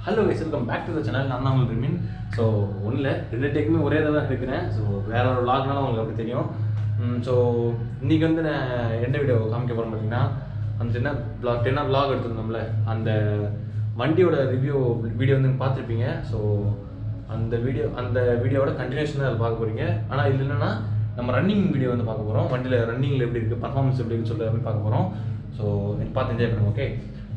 Hello guys, welcome back to the channel. நான் தான் உங்களுக்கு ரிமின். ஸோ ஒன்றில் ரெண்டு டேக்குமே ஒரே தான் இருக்கிறேன். ஸோ வேறு ஒரு vlogனால உங்களுக்கு அப்படி தெரியும். ஸோ இன்றைக்கி வந்து நான் என்ன வீடியோ காமிக்க போகிறேன் பார்த்தீங்கன்னா, அந்த 10R vlog எடுத்துருந்தோம்ல, அந்த வண்டியோட ரிவ்யூ வீடியோ வந்து பார்த்துருப்பீங்க. ஸோ அந்த வீடியோவோட கண்டினியூஷன் தான் அதை பார்க்க போகிறீங்க. ஆனால் இது என்னென்னா நம்ம ரன்னிங் வீடியோ வந்து பார்க்க போகிறோம். வண்டியில் ரன்னிங்கில் எப்படி இருக்குது, பர்ஃபார்மன்ஸ் எப்படி இருக்குன்னு சொல்லி பார்க்க போகிறோம். ஸோ பார்த்து என்ஜாய் பண்ணுங்க. ஓகே,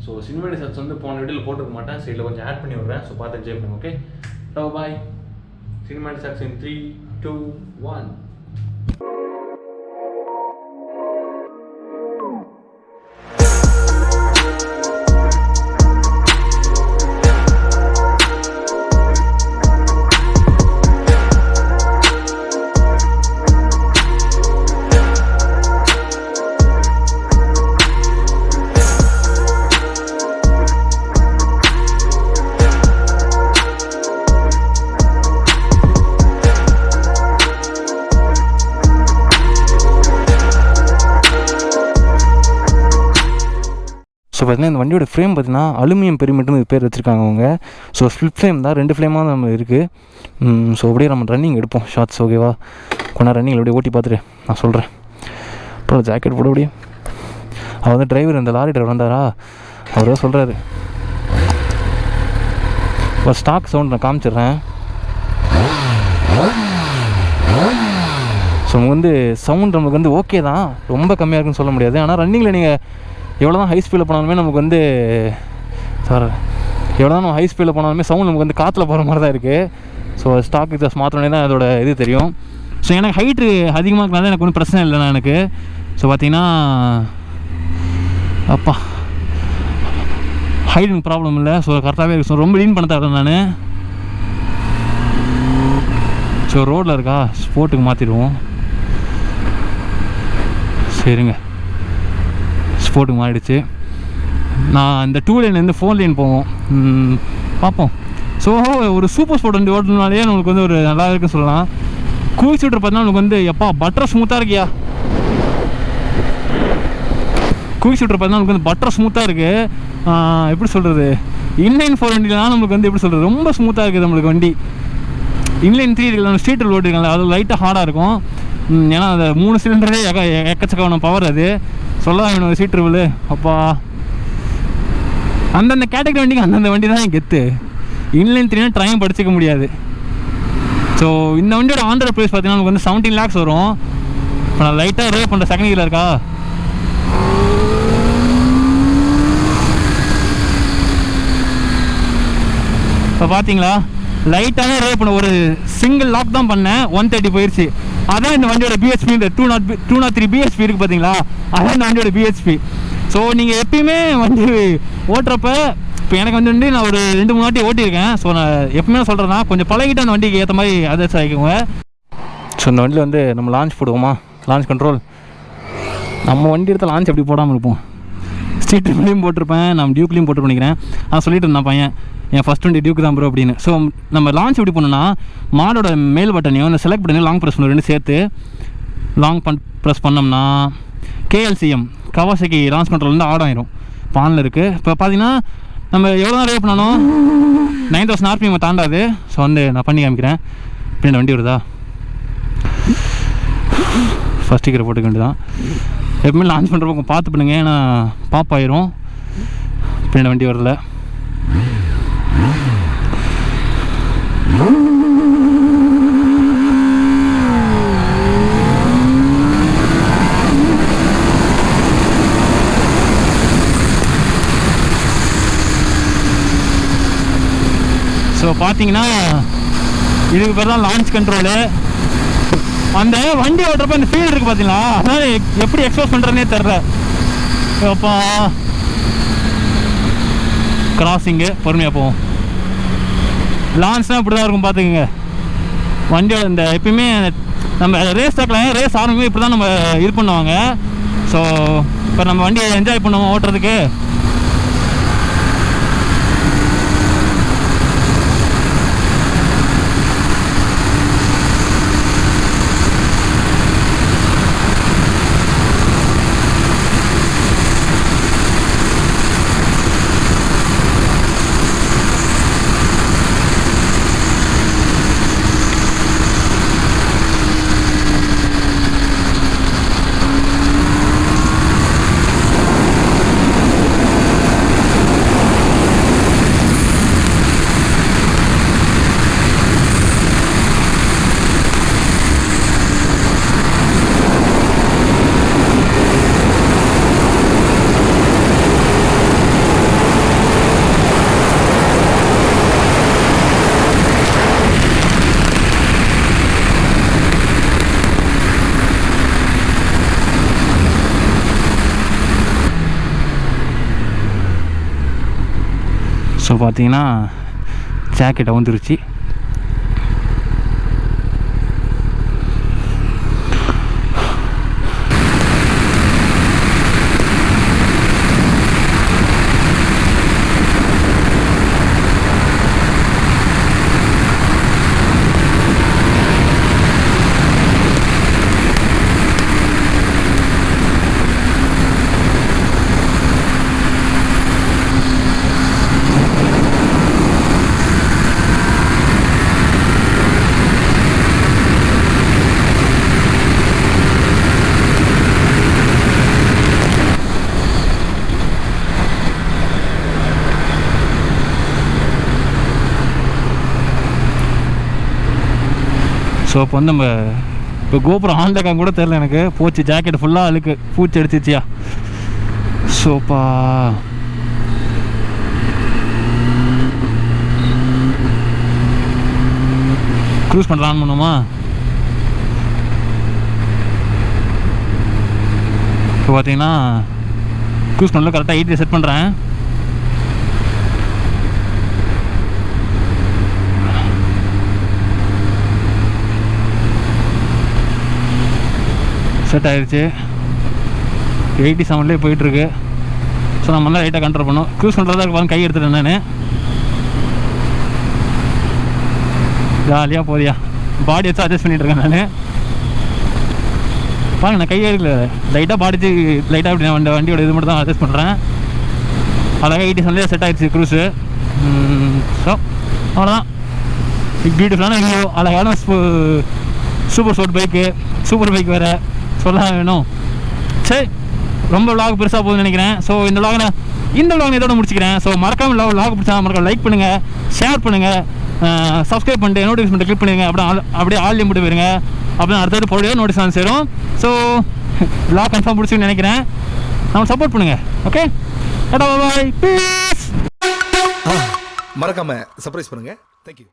ஸோ சினிமாட்டிக் ஷாட்ஸ் வந்து போன வீடியோவில் போட்டுக்க மாட்டேன், சைடில் கொஞ்சம் ஆட் பண்ணி விட்றேன். ஸோ பார்த்து என்ஜாய் பண்ணுங்க. Okay, so bye. Cinematic shots in 3, 2, 1. So பார்த்தீங்கன்னா இந்த வண்டியோட ஃப்ரேம் பார்த்தீங்கன்னா அலுமினியம் பெரிமீட்டர்னு பேர் வச்சுருக்காங்க அவங்க. ஸோ ஸ்ப்ளிட் ஃப்ரேம் தான், 2 ஃப்ரேமாக நம்ம இருக்குது. ஸோ அப்படியே நம்ம ரன்னிங் எடுப்போம் ஷார்ட்ஸ். ஓகேவா, கொஞ்சம் ரன்னிங் அப்படியே ஓட்டி பார்த்துட்டு நான் சொல்கிறேன். அப்புறம் ஜாக்கெட் போட முடியும். அவர் வந்து டிரைவர், இந்த லாரி டிரைவர் வந்தாரா, அவர் தான் சொல்கிறாரு. ஒரு ஸ்டாக் சவுண்ட் நான் காமிச்சிடுறேன். ஸோ வந்து சவுண்ட் நமக்கு வந்து ஓகே தான், ரொம்ப கம்மியாக இருக்குன்னு சொல்ல முடியாது. ஆனால் ரன்னிங்கில் நீங்கள் எவ்வளோ தான் ஹை ஸ்பீடில் போனாலுமே நமக்கு வந்து எவ்வளோ தான் நம்ம ஹை ஸ்பீடில் போனாலுமே சவுண்ட் நமக்கு வந்து காற்றுல போகிற மாதிரி தான் இருக்குது. ஸோ ஸ்டாக் ஜஸ்ட் மாற்றோடனே தான் அதோட இது தெரியும். ஸோ எனக்கு ஹைட்டு அதிகமாக இருக்கிறது எனக்கு ஒன்றும் பிரச்சனை இல்லைண்ணா எனக்கு. ஸோ பார்த்தீங்கன்னா அப்பா ஹைட் எனக்கு ப்ராப்ளம் இல்லை. ஸோ கரெக்டாகவே இருக்கு. ஸோ ரொம்ப லீன் பண்ண தரேன் நான். ஸோ ரோட்டில் இருக்கா, ஸ்போர்ட்டுக்கு மாற்றிடுவோம். சரிங்க, ஸ்போர்ட்டுக்கு மாறிடுச்சு. நான் இந்த 2 லைன்லேருந்து 4 லைன் போவோம், பார்ப்போம். ஸோ ஒரு சூப்பர் ஸ்போர்ட் வண்டி ஓட்டுனாலே நம்மளுக்கு வந்து ஒரு நல்லா இருக்குன்னு சொல்லலாம். கூல் ஷூட்டர் பார்த்தா நம்மளுக்கு வந்து எப்பா பட்டர் ஸ்மூத்தாக இருக்கியா. கூல் ஷூட்டர் பார்த்தா நமக்கு வந்து பட்டர் ஸ்மூத்தாக இருக்குது. எப்படி சொல்கிறது, இன்லைன் 4 வண்டிலாம் நம்மளுக்கு வந்து எப்படி சொல்கிறது ரொம்ப ஸ்மூத்தாக இருக்குது நம்மளுக்கு வண்டி. இன்லைன் 3 இருக்குல்ல, நம்ம ஸ்ட்ரீட்டில் ஓட்டிருக்காங்க, அது லைட்டாக ஹார்டாக இருக்கும். ஏன்னா அது 3 சிலிண்டரே எக்கச்சக்கமான பவர். அது சொல்லலாம் வேணும் சீட் ட்ரிபிள். அப்பா அந்தந்த கேட்டகரி வண்டிக்கு அந்தந்த வண்டி தான் கெத்து. இன்லைன் 3 ட்ரைம் படிச்சிக்க முடியாது. ஸோ இந்த வண்டியோட ஆண்ட்ராய்ட் ப்ரைஸ் பார்த்தீங்கன்னா நமக்கு வந்து 17 lakhs வரும். இப்போ நான் லைட்டாக ரேவ் பண்ணுற செகண்ட் கீழே இருக்கா. இப்போ பார்த்தீங்களா, லைட்டாக ரேவ் பண்ண, ஒரு சிங்கிள் லாக் தான் பண்ணேன், 130 போயிடுச்சு. அதான் இந்த வண்டியோட பிஹெச்பி. இந்த 203 பிஹெச்பி இருக்குது பார்த்தீங்களா, அதான் இந்த வண்டியோட பிஹெச்பி. ஸோ நீங்கள் எப்பயுமே வண்டி ஓட்டுறப்ப, இப்போ எனக்கு வந்து நான் ஒரு 2-3 வாட்டி ஓட்டியிருக்கேன். ஸோ நான் எப்பவுமே சொல்கிறேன்னா கொஞ்சம் பழகிட்டு அந்த வண்டிக்கு ஏற்ற மாதிரி அட்ஜஸ்ட் ஆகிக்குங்க. ஸோ இந்த வண்டியில் வந்து நம்ம லான்ச் போடுவோமா, லான்ச் கண்ட்ரோல். நம்ம வண்டி எடுத்து லான்ச் எப்படி போடாமல் இருப்போம். ஸ்ட்ரீட் ட்ரிப்லையும் போட்டிருப்பேன், நம்ம டியூக்லையும் போட்டு பண்ணிக்கிறேன். சொல்லிட்டு இருந்தான் பையன், என் ஃபஸ்ட் வண்டி டியூக்கு தான் ப்ரோ அப்படின்னு. ஸோ நம்ம லான்ச் எப்படி பண்ணோன்னா, மாடோட மேல் பட்டனையும் இந்த செலக்ட் பட்டனையும் லாங் ப்ரெஸ் பண்ண, 2 சேர்த்து லாங் ப்ரெஸ் பண்ணோம்னா KLCM கவாசகி லான்ச் கண்ட்ரோல் வந்து ஆட் ஆயிரும். பானில் இருக்குது. இப்போ பார்த்தீங்கன்னா நம்ம எவ்வளோ தான் ரேவ் பண்ணாலும் 9000 RPM தாண்டாது. ஸோ வந்து நான் பண்ணி காமிக்கிறேன். இப்போ இந்த வண்டி வருதா, ஃபஸ்ட் ஸ்டிக்கரை போட்டுக்க வேண்டியதான். எப்பவுமே லான்ச் பண்ணுறப்ப பார்த்து பண்ணுங்க, ஏன்னா பாப் ஆயிரும். இப்போ இந்த வண்டி வரல. ஸோ பார்த்தீங்கன்னா இதுக்கு பேர் தான் லான்ச் கண்ட்ரோலு. அந்த வண்டி ஓட்டுறப்ப அந்த ஃபீல்டு இருக்குது பார்த்தீங்களா, அதனால் எப்படி எக்ஸ்போஸ் பண்ணுறதுனே தெரில. அப்போ கிராசிங்கு பொறுமையாக போவோம். லான்ச்னால் இப்படி தான் இருக்கும் பார்த்துக்குங்க. வண்டியோட இந்த எப்பயுமே நம்ம ரேஸ் ட்ராக்கில் ரேஸ் ஆரம்பிக்கும் இப்படி தான் நம்ம இது பண்ணுவாங்க. ஸோ இப்போ நம்ம வண்டியை என்ஜாய் பண்ணுவோம் ஓட்டுறதுக்கு. பார்த்தீங்கன்னா ஜாக்கெட்டை வந்துருச்சு. ஸோ இப்போ வந்து நம்ம இப்போ கோபுரோ ஆன் இருக்காங்க கூட தெரில எனக்கு. போச்சு ஜாக்கெட் ஃபுல்லாக அழுக்கு பூச்சி அடிச்சிச்சியா. சோப்பா க்ரூஸ் பண்ணுற ஆன் பண்ணுமா? இப்போ பார்த்தீங்கன்னா க்ரூஸ் பண்ணல கரெக்டாக 80 செட் பண்ணுறேன். செட் ஆகிடுச்சு. 87லேயே போயிட்டுருக்கு. ஸோ நம்ம தான் லைட்டாக கண்ட்ரோல் பண்ணோம். க்ரூஸ் பண்ணுறதா பாருங்க, கை எடுத்துட்டேன் நான். ஜாலியாக போதியா பாடி வச்சு அட்ஜஸ்ட் பண்ணிகிட்ருக்கேன் நான். பாருங்க நான் கையே எடுக்கல, லைட்டாக பாடிச்சு லைட்டாக அப்படி நான் வண்டியோட இது மட்டும் தான் அட்ஜஸ்ட் பண்ணுறேன். அழகாக 87லேயே செட் ஆகிடுச்சு க்ரூஸு. ஸோ அவ்வளோதான். பியூட்டிஃபுல்லான வீடியோ, அழகான super sport bike, super bike வேறு சொல்ல வேணும். சரி, ரொம்ப vlog பெருசாக போகுதுன்னு நினைக்கிறேன். ஸோ இந்த vlog இதோட முடிச்சுக்கிறேன். ஸோ மறக்காமல் vlog பிடிச்சா மறக்காம லைக் பண்ணுங்கள், ஷேர் பண்ணுங்கள், சப்ஸ்கிரைப் பண்ணிட்டு நோட்டிஃபிகேஷன் பண்ணிட்டு கிளிக் பண்ணுங்க. அப்படியே ஆல்லையும் போட்டு போயிருங்க. அப்படியே அடுத்தது போடுவோம் நோட்டிஸ் வந்து சேரும். ஸோ vlog கன்ஃபார்ம் பிடிச்சின்னு நினைக்கிறேன். நம்ம சப்போர்ட் பண்ணுங்கள். ஓகே, டாடா, பாய், பீஸ். மறக்காம சர்ப்ரைஸ் பண்ணுங்க. தேங்க்யூ.